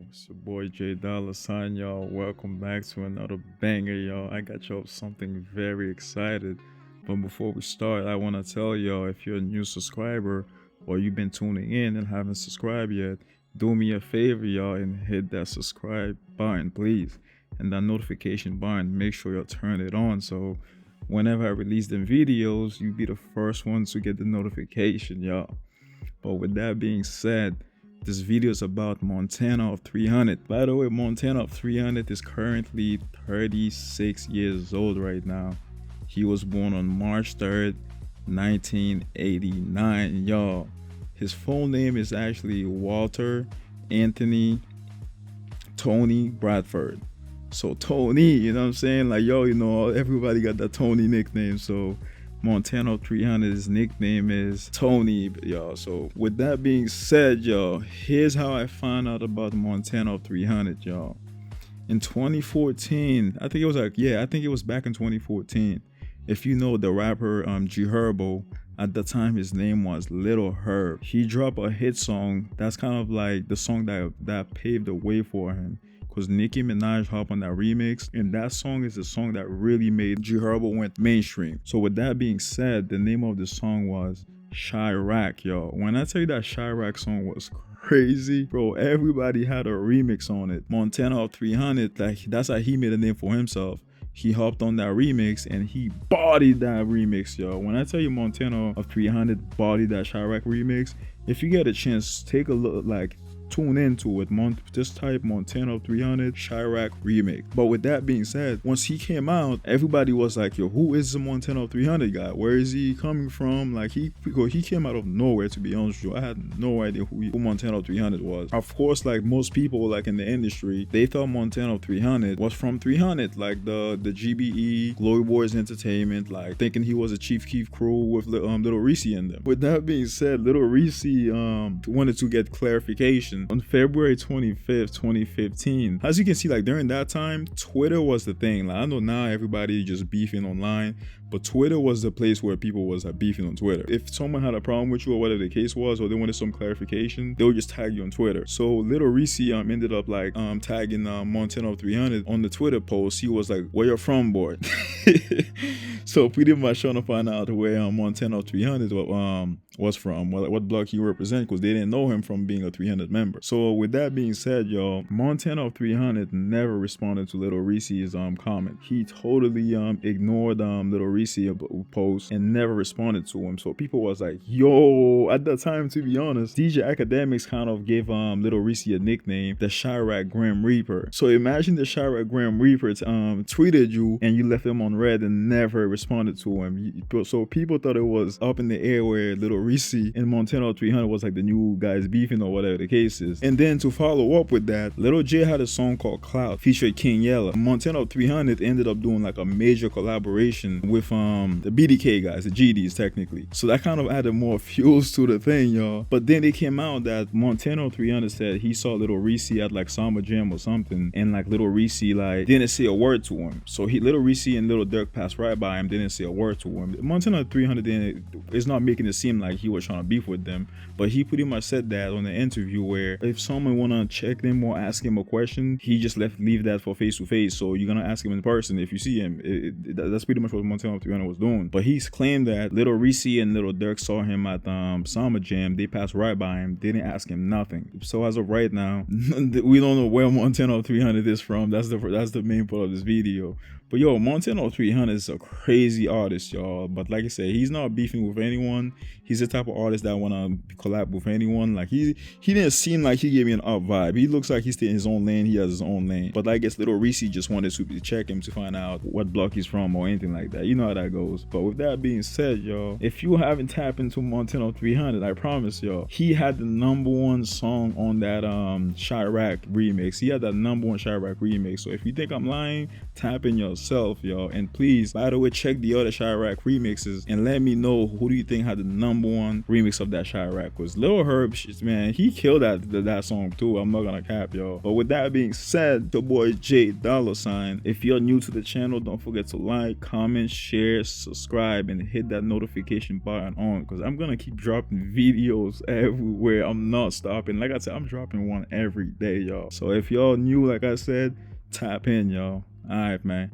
It's your boy J Dollar Sign, y'all. Welcome back to another banger, y'all. I got y'all something very excited. But before we start, I want to tell y'all, if you're a new subscriber or you've been tuning in and haven't subscribed yet, do me a favor, y'all, and hit that subscribe button, please. And that notification button, make sure y'all turn it on so whenever I release them videos, you be the first one to get the notification, y'all. But with that being said, this video is about Montana of 300. By the way, Montana of 300 is currently 36 years old right now. He was born on March 3rd, 1989, y'all. His full name is actually Walter Anthony Tony Bradford. So Tony, you know what I'm saying? Like, yo, you know, everybody got that Tony nickname. So Montana 300's nickname is Tony, y'all. So with that being said, y'all, here's how I found out about Montana 300, y'all. In 2014, I think it was back in 2014. If you know the rapper G Herbo, at the time his name was Lil Herb. He dropped a hit song that's kind of like the song that paved the way for him. Because Nicki Minaj hopped on that remix, and that song is the song that really made G Herbo went mainstream. So with that being said, the name of the song was Chirac, y'all. When I tell you that Chirac song was crazy, bro, everybody had a remix on it. Montana of 300, like, that's how he made a name for himself. He hopped on that remix and he bodied that remix, y'all. When I tell you Montana of 300 bodied that Chirac remix, if you get a chance, take a look, like, tune into it. Just type Montana of 300 Chirac remix. But with that being said, once he came out, everybody was like, yo, who is the Montana of 300 guy? Where is he coming from? Like, he came out of nowhere, to be honest with you. I had no idea who Montana of 300 was. Of course, like most people, like in the industry, they thought Montana of 300 was from 300, like the GBE Glory Boys Entertainment, like thinking he was a Chief Keef crew with Lil Reese in them. With that being said, Lil Reese wanted to get clarification on February 25th, 2015. As you can see, like during that time, Twitter was the thing. Like, I know now everybody just beefing online, but Twitter was the place where people was beefing on Twitter. If someone had a problem with you or whatever the case was, or they wanted some clarification, they would just tag you on Twitter. So Lil Reese ended up like tagging Montana 300 on the Twitter post. He was like, "Where you from, boy?" So pretty much trying to find out where Montana 300 was from, what block he represent, because they didn't know him from being a 300 member. So with that being said, y'all, Montana 300 never responded to Lil Reese's comment. He totally ignored Lil Reese post and never responded to him. So people was like, yo, at that time, to be honest, DJ Academics kind of gave Lil Reese a nickname, the Chirac Grim Reaper. So imagine the Chirac Grim Reaper tweeted you and you left him on red and never responded to him. So people thought it was up in the air where Lil Reese and Montana 300 was like the new guys beefing or whatever the case is. And then to follow up with that, Lil J had a song called Cloud featured King Yella. Montana 300 ended up doing like a major collaboration with the BDK guys, the GDs technically. So that kind of added more fuels to the thing, y'all. But then it came out that Montana 300 said he saw Lil Reese at like Summer Jam or something, and like Lil Reese like didn't say a word to him. So Lil Reese and Lil Durk passed right by him, didn't say a word to him. Montana 300 is not making it seem like he was trying to beef with them, but he pretty much said that on the interview where if someone wanna check them or ask him a question, he just leave that for face to face. So you're gonna ask him in person if you see him. That's pretty much what Montana 300 was doing. But he's claimed that Lil Reese and Lil Durk saw him at Summer Jam. They passed right by him, didn't ask him nothing. So as of right now, we don't know where Montana 300 is from. That's the main part of this video. But yo, Montana 300 is a crazy artist, y'all. But like I said, he's not beefing with anyone. He's the type of artist that wanna collab with anyone. Like he didn't seem like he gave me an up vibe. He looks like he's staying in his own lane. He has his own lane. But I guess Lil Reese just wanted to check him to find out what block he's from or anything like that. You know how that goes. But with that being said, y'all, if you haven't tapped into Montana 300, I promise y'all, he had the #1 song on that Chirac remix. He had that #1 Chirac remix. So if you think I'm lying, tap in yourself. yourself, y'all. And please, by the way, check the other Chirac remixes and let me know who do you think had the #1 remix of that Chirac. Because Lil Herb, man, he killed that song too. I'm not gonna cap, y'all. But with that being said, your boy J $. If you're new to the channel, don't forget to like, comment, share, subscribe, and hit that notification button on, because I'm gonna keep dropping videos everywhere. I'm not stopping. Like I said, I'm dropping one every day, y'all. So if y'all new, like I said, tap in, y'all. All right, man.